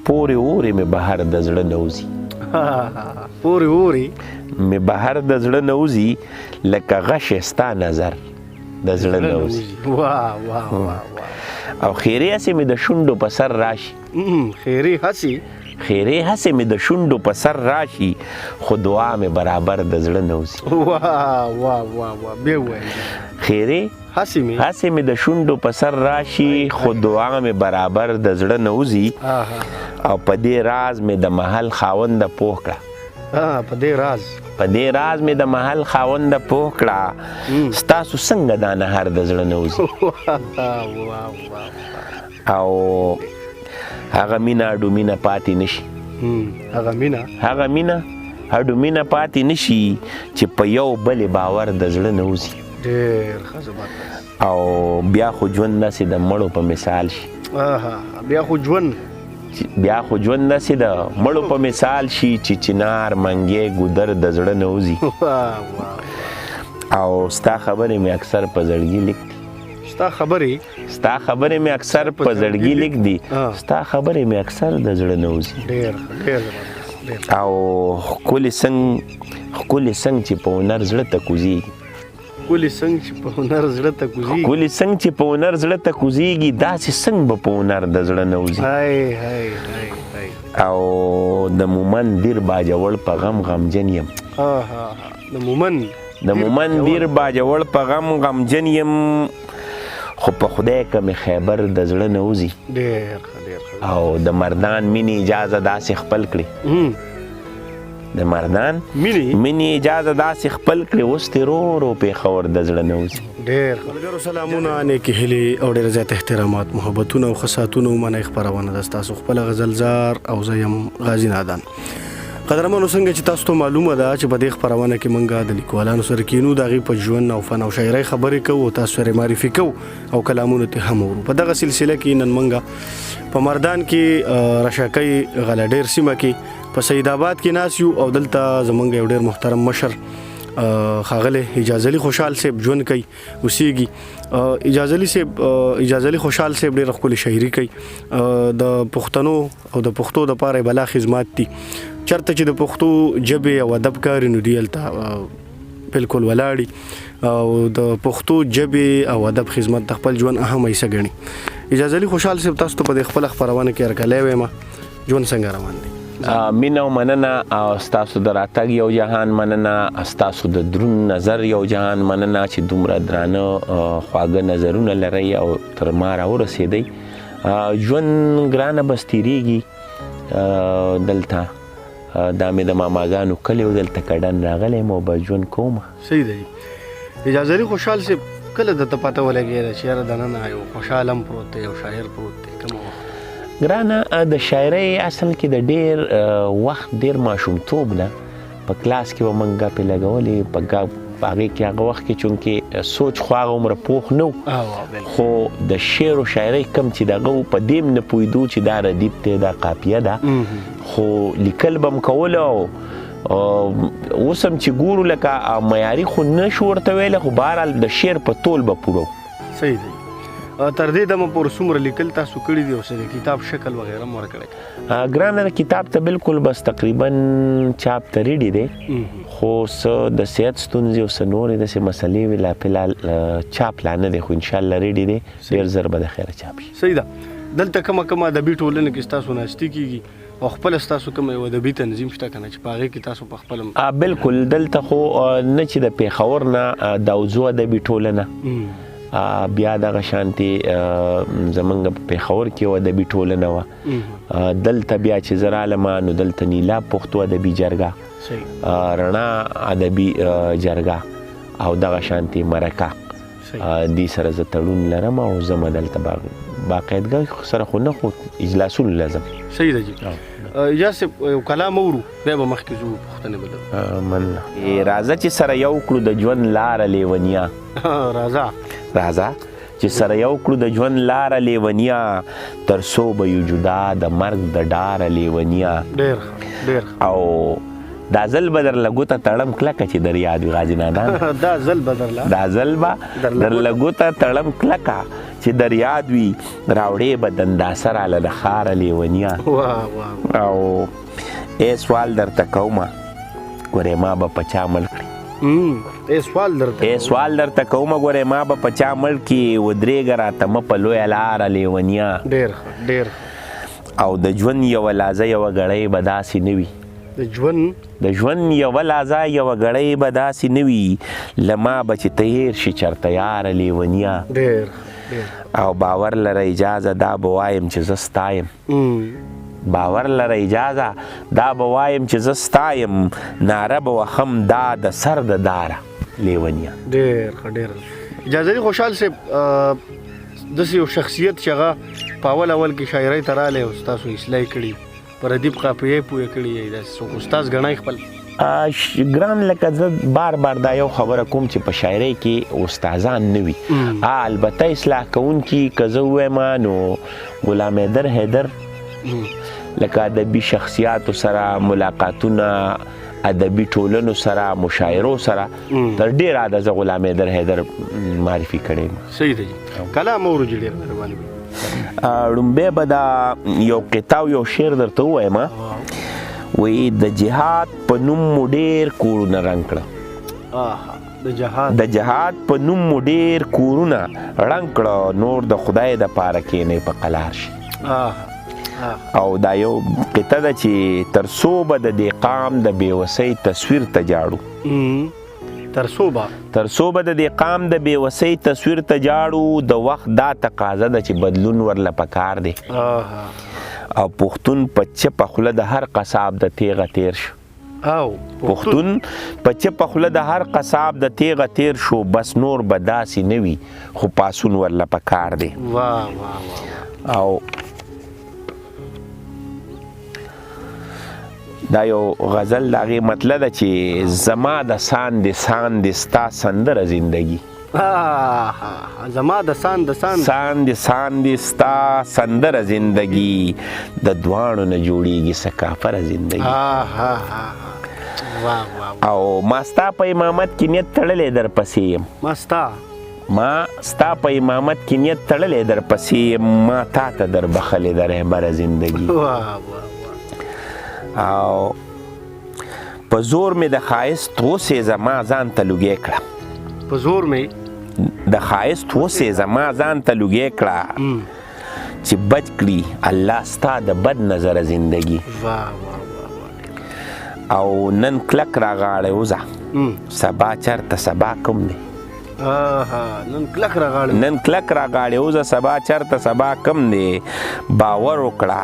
پورې اورې مې بهر د زړه نه وځي پورې اورې مې بهر د زړه نه وځي لکه غشی ستا نظر د زړه نه وځي او خیرې هسې مې د شونډو په سر راشي خیرې هسې مې د شونډو په سر راشي خو دعا مې برابر د زړه نه وځي خیرې هسې مې د شونډو په سر راشي خو دعا مې برابر د زړه نه وځي او په دې راز مې د محل خاونده پوه کړه په دې راز مې د محل خاونده پوه کړه ستاسو څنګه دا نهر د زړه نه وځي او هغه مینه اډو مینه پاتې نشي اډو مینه پاتې نشي چې په یو بلې باور د زړه نه وځي او بیا خو ژوند داسې د مړو په مثال شي بیا خو ژوند داسې د مړو په مثال شي چې چنار منګې ګودر د زړه نه وځي او ستا خبرې مې اکثر په زړګي لیک دي ستا خبرې مې اکثر په زړګي لیک دي ستا خبرې مې اکثر د زړه نه وځي او ښکلې څنګ چې په هنر زړه ته کوزېږي ښکلې څنګ چې په هنر زړه ته کوزېږي داسې څنګ به په هنر د زړه نه وځي او د مومن دیر باجوړ په غم غمجن یم د مومن دیر باجوړ په غم غمجن یم خو په خدای که مې خیبر د زړه نه وځي او د مردان مینې اجازه داسې خپل کړي د مردان مینې اجازه داسې خپل کړي اوس ترې ورو پېښور د زړه نه وځي ملګرو سلامونه نیکې هیلې او ډېر زیات احترامات محبتونه او ښه ساعتونه ومنئ خپرونه ده ستاسو خپله غزلزار او زه یم غازي نادان قدرمنو څنګه چې تاسو ته معلومه ده چې په دې خپرونه کې موږ د لیکوالانو سره کینو د هغوی په ژوند او فن او شاعرۍ خبرې کوو او تاسو سره معرفي کوو او کلامونو ته هم اورو په دغه سلسله کې نن موږ په مردان کې رشاکۍ غلډیر سیمه کې په سید آباد کې ناست یو او دلته زموږ یو ډېر محترم مشر ښاغلی اجازلي خوشحال صاحب ژوند کوي اوسیږي اجازلي خوشحال صاحب ډېره ښکلې شاعري کوي د پښتنو او د پښتو دپاره بلا خدمات دي چېرته چې د پښتو ژبې او ادب کاري نو دي هلته بالکل ولاړي او د پښتو ژبې او ادب خدمت د خپل ژوند اهم حصه ګڼي اجازلي خوشحال صاحب تاسو ته په دې خپله خپرونه کې هرکلی وایم ژوند څنګه روان دی مینه او مننه او ستاسو د راتګ یو جهان مننه ستاسو د دروند نظر یو جهان مننه چې دومره درانه خواږه نظرونه لرئ او تر ما راورسېدئ ژوند ګرانه بس تېرېږي دلته دا مې د ماماګانو کلی و دلته کډن راغلی یم او بس ژوند کوم صحیح دی اجازلي خوشحال صاحب کله درته پته ولګېده چې یاره دننه یو خوشحال هم پروت دی یو شاعر پروت دی کومه وخت ګرانه د شاعرۍ اصل کې د ډېر وخت ډېر ماشومتوب نه په کلاس کې به موږ ګپې لګولې په هغې کې هغه وخت کې چونکې سوچ خو هغه عمره پوخ نه و خو د شعر و شاعرۍ کم چې دغه و په دې نه پوهېدو چې دا ردیف دی دا قافیه ده خو لیکل به م کوله او اوس هم چې ګورو لکه معیاري خو نه شو ورته ویلی خو بهرحال د شعر په تول به پوره و صحیح دی تر دې دمه پورې څومره لیکل تاسو کړي دي او څه د کتاب شکل وغیره م ورکړی ګرانه کتاب ته بالکل بس تقریبا چاپ ته ریډي دی خو څه د صحت ستونزې او څه نورې داسې مسلې وي لا فلحال چاپ لا نه دی خو انشاءالله ریډي دی ډېر زر به د خیره چاپ شي صحیح ده دلته کومه ادبي ټولنه کې ستاسو ناستې کېږي او خپل ستاسو کوم یو ادبي تنظیم شته که نه چې په هغې کې تاسو په خپل بالکل دلته خو نه چې د پېښور نه د اوزو ادبي ټولنه بیا دغه شانتې زمونږ په پېښور کې یو ادبي ټولنه وه دلته بیا چې زه رالم نو دلته نیلاب پښتو ادبي جرګه رڼا ادبي جرګه او دغه شانتې مرکه دې سره زه تړون لرم او زه دلته باقاعدګۍ سره خو نه خو اجلاسونو لازم صحیح ده جی یا یو کلام اورو بیا به مخکې ځو پوښتنې به مننه راځه چې سره یو کړو د ژوند لاره لیونیا راځه چې سره یو کړو د ژوند لاره لیونیا تر څو به یو جدا د مرګ د ډاره لیونیا ډېر او دا ځل به درله ګوته تړم کلکه چې در یاد وي غازي نادان دا ځل به درله ګوته تړم کلکه چې در یاد وي راوړې به دنداسه راله د ښاره لیونیا او سوال درته کومه ګورې ما به په چا مړ کړي سوال درته کومه ګورې ما به په چا مړ کړي ودرېږه راته مه په لویه لاره لیونیا ډېر او د ژوند یوه لازه یوه ګړۍ به داسې نه وي د ژوند یوه لازه یوه ګړۍ به داسې نه وي له ما به چې ته هېر شي چېرته یاره لیونیا او باور لره اجازه دا به وایم چې زه ستایم باور لره اجازه دا به وایم چې زه ستایم ناره به وهم دا د سر د داره لیونیا ډېر اجازه دي خوشحال صاحب داسې یو شخصیت چې هغه په اول کې شاعرۍ ته رالی او ستاسو اصلاح کړي پر ادیب قافیې پوهې کړي یې داسې څوک استاذ ګڼئ خپل ګران لکه زه بار دا یو خبره کوم چې په شاعرۍ کې استادان نه وي البته اصلاح کوونکي که زه ووایم نو غلام حیدر لکه ادبي شخصیاتو سره ملاقاتونه ادبي ټولنو سره مشاعرو سره تر ډېره د زه غلام حیدر معرفي کړی یم صحیح دی کلام اورو چې ډېر مهرباني لومبی به دا یو قطعه او یو شعر درته ووایم وایي د جهاد په نوم مو ډېر کورونه رنګ کړه د جهاد په نوم مو ډېر کورونه رنګ کړه نور د خدای دپاره کښېنئ په قلار شي او دا یو قطعه ده چې تر څو به د دې قام د بېوسۍ تصویر ته جاړو تر څو به د دې قام د بېوسۍ تصویر ته جاړو د وخت دا تقاضا ده چې بدلون ورله پکار دی او پښتون په چپه خوله د هر قصاب د تیغه تیر شو پښتون په چپه خوله د هر قصاب د تیغه تیر شو بس نور به داسې نه وي خو پاسون ورله پکار دی او دا یو غزل د هغې مطلب ده چې زما د ساندې ستا سندره زندګي زما د ساندې ستا سندره زندګي د دواړو نه جوړیږي څه کافره زندګي او ما ستا په امامت کې نیت تړلی در پسې یم ما ستا په امامت کې نیت تړلی در پسې یم ما تا ته در بخلې د رهبره زندګي او په زور مې د ښایست وسېزه ما ځان ته لوګی کړه په زور مې د ښایست وسېزه ما ځان ته لوګی کړه چې بچ کړي الله ستا د بد نظره زندګي او نن کلک راغاړی وځه سبا چرته سبا کوم دی نن کلک راغاړی وځه سبا چرته سبا کم دی باور وکړه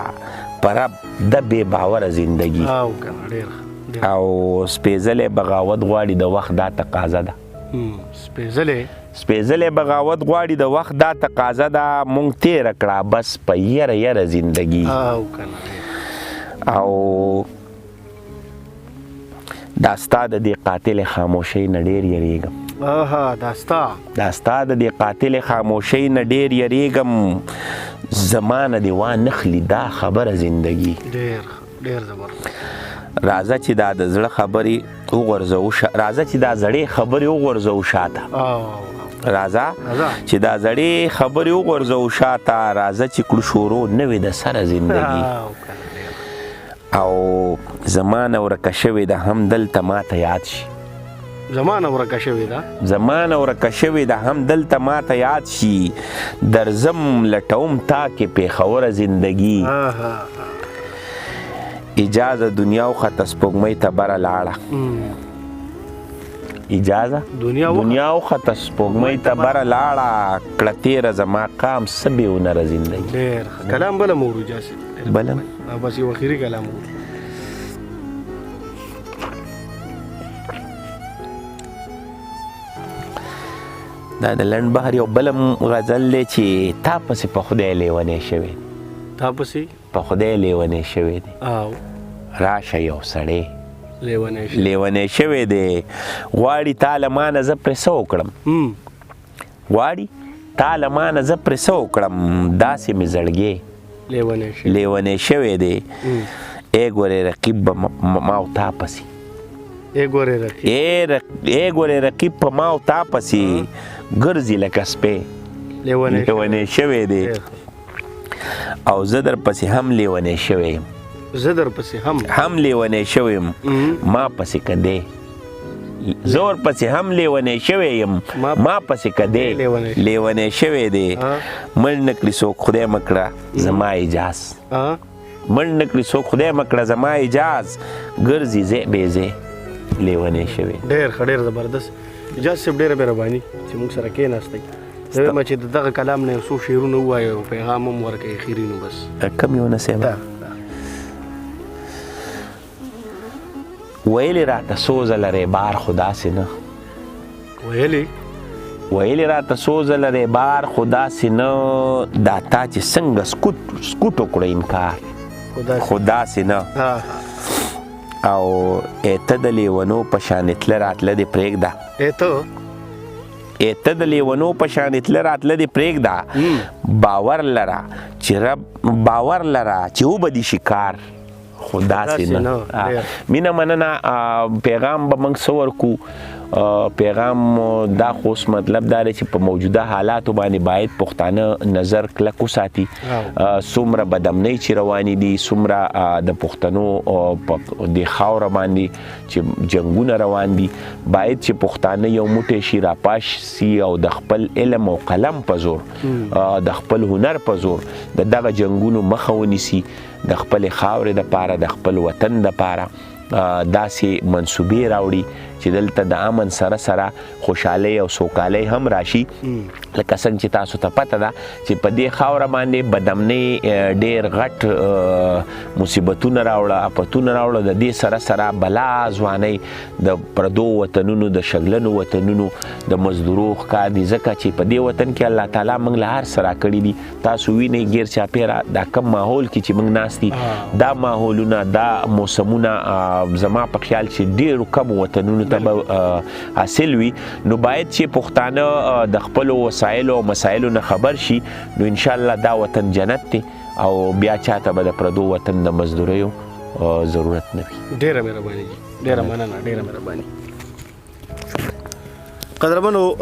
پر رب د بې باوره زندګي او سپېڅلی بغاوت غواړي د وخت دا تقاضا ده سپېڅلی بغاوت غواړي د وخت دا تقاضا ده مونږ تېره کړه بس په یره زندګي او دا ستا د دې قاتل خاموشۍ نه ډېر یریږم دا ستا د دې قاتل خاموشۍ نه ډېر یریږم زمانه دی وانخلي دا خبره زندګي ډېر زبردست راځه چې دا د زړه خبرې وغورځوو راځه چې دا زړې خبرې وغورځوو شاته راځه چې دا زړې خبرې وغورځوو شاته راځه چې کړو شروع نوې د سره زندګي او زمانه ورکه شوې ده هم دلته ماته یاد شي زمانه ورکه شوې ده هم دلته ماته یاد شي درځم لټوم تا کې پېښوره زندګي اجازه دنیا وخته سپوږمۍ ته بره لاړه اجازه دنیا وخته سپوږمۍ ته بره لاړه کړه تېره زما قام څه بې هنره زندګي ډېر کلام بله مورو جاسم بله بس یو اخري کلام دا د لنډ بهر یو بله غزل دی چې تا پسې په خدای لیونی شوی دی راشه یو سړی لیونی شوی دی غواړي تا له مانه زه پرې څه وکړم داسې مې زړګی لیونی شوی دی ای ګورې رقیب به ما او تا پسې ای ګورې رقیب په ما او تا پسې ګرځي لکه سپی لیونی شوی دی او زه در پسې هم لیونی شوی یم هم لیونی شوی یم ما پسې که دی زه ورپسې هم لیونی شوی یم ما پسې که دی لیونی شوی دی مړ نه کړي څوک خدای مه کړه زما اجاز مړ نه کړي څوک خدای مه کړه زما اجاز ګرځي ځای بې ځای لیونی شوی ډېر ښه ډېر زبردست اجاز صاحب ډېره مهرباني چې موږ سره کېناستئ زه وایم چې د دغه کلام نه یو څو شعرونه ووایه او پیغام هم ورکړئ اخري نو بس کم یو نه صاحب ویلې راته څو ځله ریبار خو داسې نه ویلې راته څو ځله ریبار خو داسې نه دا تا چې څنګه سکوټ وکړه انکار خو داسې نه او ته د لیونو په شانې تله راتله دې پرېږده ته د لیونو په شانې تله راتله دې پرېږده باور لره چې وبه دي شکار خو داسې نه مینه مننه پیغام به موږ څه ورکو پیغام دا خو اوس مطلب دا دی چې په موجوده حالاتو باندې باید پښتانه نظر کلک وساتي څومره بدامنۍ چې روانې دي څومره د پښتنو په دې خاوره باندې چې جنګونه روان دي باید چې پښتانه یو موټی شي راپاش سي او د خپل علم او قلم په زور د خپل هنر په زور د دغه جنګونو مخه ونیسي د خپل خاورې دپاره د خپل وطن دپاره داسې منصوبې راوړي چې دلته د امن سره سره خوشحالۍ او سوکالۍ هم راشي لکه څنګه چې تاسو ته پته ده چې په دې خاوره باندې بدامنۍ ډېر غټ مصیبتونه راوړه افتونه راوړه د دې سره سره بلا ځوانۍ د پردو وطنونو د شګلنو وطنونو د مزدورو ښکار دي ځکه چې په دې وطن کې الله تعالی موږ له هر څه راکړي دي تاسو وینئ غیر چاپېره دا کم ماحول کې چې موږ ناست دي دا ماحولونه دا موسمونه زما په خیال چې ډېرو کمو وطنونو ته به حاصل وي نو باید چې پښتانه د خپلو وسایلو او مسایلو نه خبر شي نو انشاءالله دا وطن جنت دی او بیا چاته به د پردو وطن د مزدوریو ضرورت نه وي ډېره مهرباني ډېره مننه ډېره مهرباني قدرمنو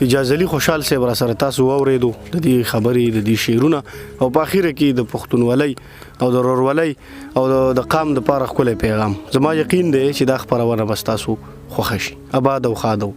اجازه علي خوشحال صاحب را سره تاسو واورېدو د دې خبرې د دې شعرونه او په اخره کې د پښتونولۍ او د ورورولۍ او د قام دپاره ښکلی پیغام زما یقین دی چې دا خپرونه به ستاسو خوښه شي آباد او ښاد